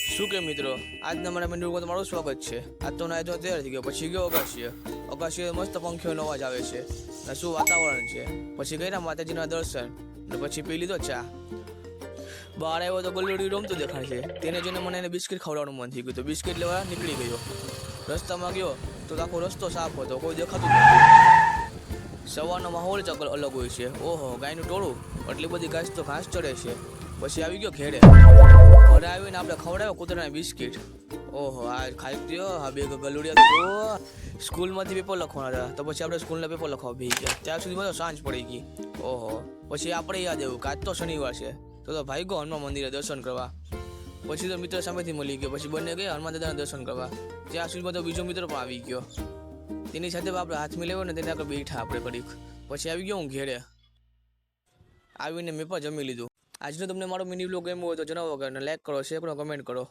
શું કે મિત્રો, આજના મારા મેન્યુમાં તમારું સ્વાગત છે. આજ તો નાય તો તૈયાર થઈ ગયો, પછી ગયો અગાશીએ. અગાશીએ મસ્ત પંખીઓનો અવાજ આવે છે ને શું વાતાવરણ છે. પછી ગયા માતાજીના દર્શન ને પછી પી લીધો ચા. બહાર આવ્યો તો ગલુડી રમતું દેખાય છે. તેને જોઈને મને એને બિસ્કિટ ખવડાવવાનું મન થઈ ગયું, તો બિસ્કિટ લેવા નીકળી ગયો. રસ્તામાં ગયો તો આખો રસ્તો સાફ હતો, કોઈ દેખાતું નથી. સવારનો માહોલ જ અલગ હોય છે. ઓહો, ગાયનું ટોળું, એટલી બધી ઘાસ તો ઘાસ ચડે છે. પછી આવી ગયો ઘેડે. ઘરે આવીને આપણે ખવડાવ્યો કૂતરાને બિસ્કિટ. ઓહો, આ ખાઈ ગયો. હા, બે ગલુડિયા તો સ્કૂલમાંથી પેપર લખવાના હતા, તો પછી આપણે સ્કૂલના પેપર લખવા બેસી ગયા. ત્યાં સુધીમાં તો સાંજ પડી ગઈ. ઓહો, પછી આપણે યાદ આવ્યું કે આજ તો શનિવાર છે, તો ભાઈ ગયો હનુમાન મંદિરે દર્શન કરવા. પછી તો મિત્ર સામેથી મળી ગયો, પછી બંને ગયા હનુમાન દાદાના દર્શન કરવા. ત્યાં સુધીમાં તો બીજો મિત્ર પણ આવી ગયો. તેની સાથે આપણે હાથ મિલાવ્યો ને તેને આગળ બેઠા આપણે ઘડીક. પછી આવી ગયો હું ઘેડે. આવીને મેં પણ જમી લીધું. આજનો તમને મારો મિની વ્લોગ ગમ્યો હોય તો જણાવો, કે લાઈક કરો, શેર કરો, કમેન્ટ કરો.